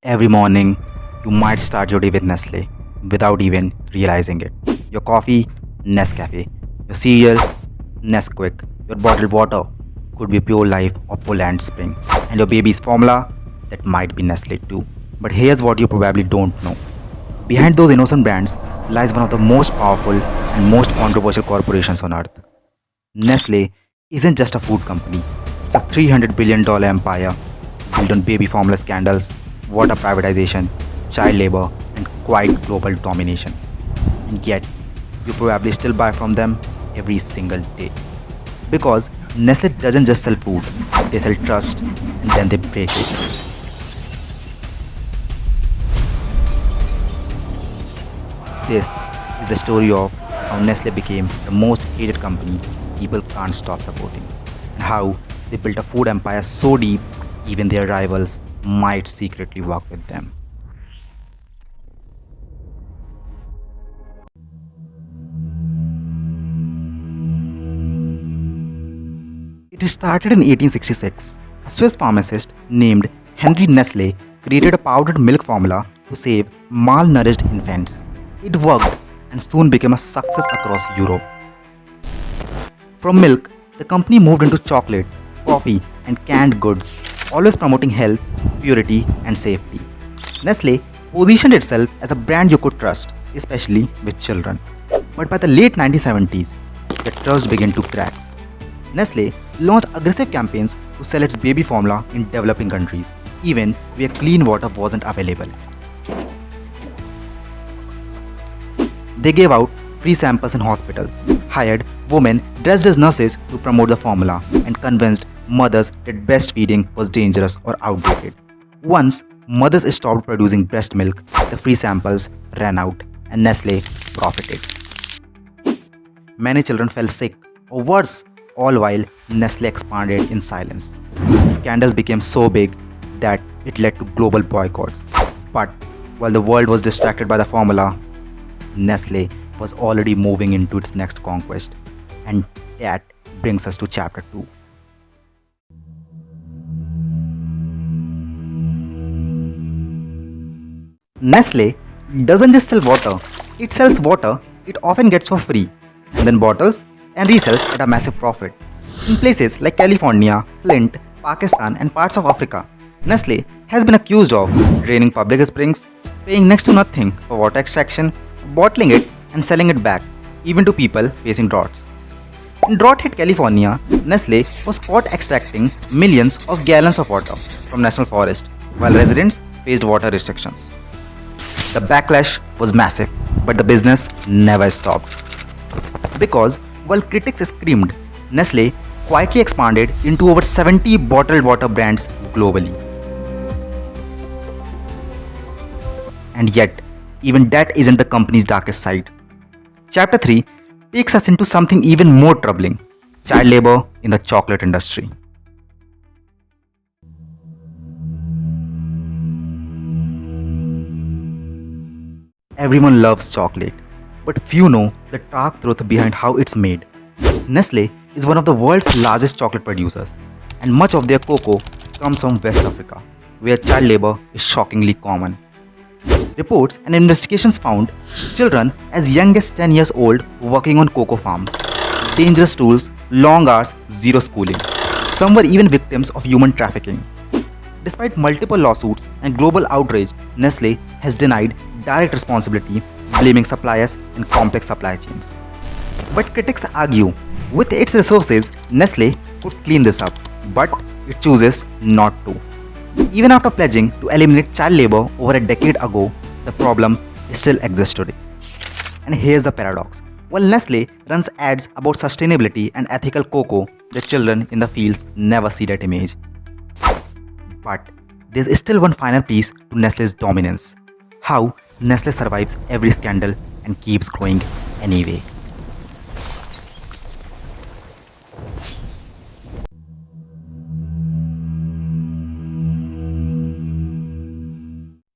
Every morning, you might start your day with Nestle without even realizing it. Your coffee, Nescafe. Your cereal, Nesquik. Your bottled water could be Pure Life or Poland Spring. And your baby's formula, that might be Nestle too. But here's what you probably don't know. Behind those innocent brands lies one of the most powerful and most controversial corporations on earth. Nestle isn't just a food company, it's a $300 billion empire built on baby formula scandals, water privatization, child labor, and quite global domination. And yet, you probably still buy from them every single day. Because Nestle doesn't just sell food, they sell trust and then they break it. This is the story of how Nestle became the most hated company people can't stop supporting, and how they built a food empire so deep even their rivals might secretly work with them. It started in 1866. A Swiss pharmacist named Henry Nestle created a powdered milk formula to save malnourished infants. It worked and soon became a success across Europe. From milk, the company moved into chocolate, coffee, and canned goods, always promoting health, purity, and safety. Nestle positioned itself as a brand you could trust, especially with children. But by the late 1970s, the trust began to crack. Nestle launched aggressive campaigns to sell its baby formula in developing countries, even where clean water wasn't available. They gave out free samples in hospitals, hired women dressed as nurses to promote the formula, and convinced mothers that breastfeeding was dangerous or outdated. Once mothers stopped producing breast milk, the free samples ran out and Nestle profited. Many children fell sick, or worse, all while Nestle expanded in silence. Scandals became so big that it led to global boycotts. But while the world was distracted by the formula, Nestle was already moving into its next conquest. And that brings us to chapter 2. Nestle doesn't just sell water, it sells water it often gets for free, and then bottles and resells at a massive profit. In places like California, Flint, Pakistan, and parts of Africa, Nestle has been accused of draining public springs, paying next to nothing for water extraction, bottling it, and selling it back, even to people facing droughts. In drought hit California, Nestle was caught extracting millions of gallons of water from national forest, while residents faced water restrictions. The backlash was massive, but the business never stopped. Because while critics screamed, Nestle quietly expanded into over 70 bottled water brands globally. And yet, even that isn't the company's darkest side. Chapter 3 takes us into something even more troubling: child labor in the chocolate industry. Everyone loves chocolate, but few know the dark truth behind how it's made. Nestle is one of the world's largest chocolate producers, and much of their cocoa comes from West Africa, where child labor is shockingly common. Reports and investigations found children as young as 10 years old working on cocoa farms. Dangerous tools, long hours, zero schooling. Some were even victims of human trafficking. Despite multiple lawsuits and global outrage, Nestle has denied direct responsibility, blaming suppliers in complex supply chains. But critics argue, with its resources, Nestle could clean this up, but it chooses not to. Even after pledging to eliminate child labor over a decade ago, the problem still exists today. And here's the paradox. While Nestle runs ads about sustainability and ethical cocoa, the children in the fields never see that image. But there's still one final piece to Nestle's dominance: how Nestle survives every scandal and keeps growing anyway.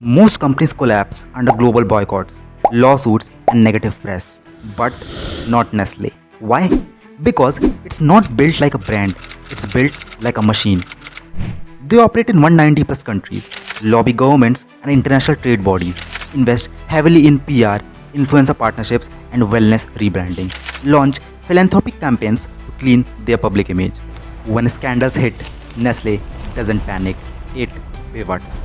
Most companies collapse under global boycotts, lawsuits, and negative press. But not Nestle. Why? Because it's not built like a brand, it's built like a machine. They operate in 190 plus countries, lobby governments and international trade bodies, invest heavily in PR, influencer partnerships, and wellness rebranding, launch philanthropic campaigns to clean their public image. When scandals hit, Nestle doesn't panic, it pivots.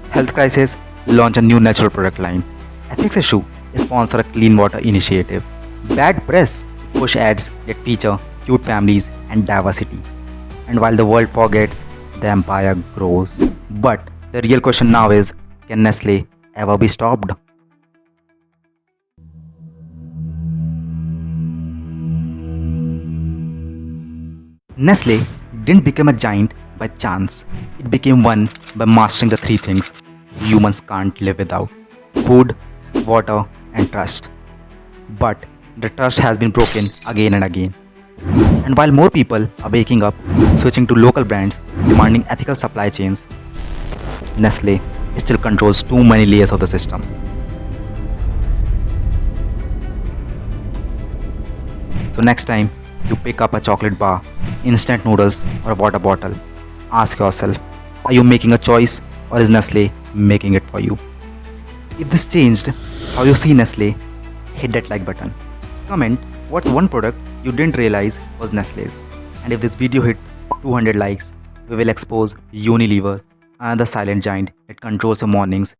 Health crisis, launch a new natural product line. Ethics issue, sponsor a clean water initiative. Bad press, push ads that feature cute families and diversity. And while the world forgets, the empire grows. But the real question now is, can Nestle ever be stopped? Nestle didn't become a giant by chance. It became one by mastering the three things humans can't live without: food, water, and trust. But the trust has been broken again and again. And while more people are waking up, switching to local brands, demanding ethical supply chains, Nestle still controls too many layers of the system. So next time you pick up a chocolate bar, instant noodles, or a water bottle, ask yourself, are you making a choice or is Nestle making it for you? If this changed how you see Nestle, hit that like button. Comment what's one product you didn't realize was Nestle's. And if this video hits 200 likes, we will expose Unilever, another silent giant that controls your mornings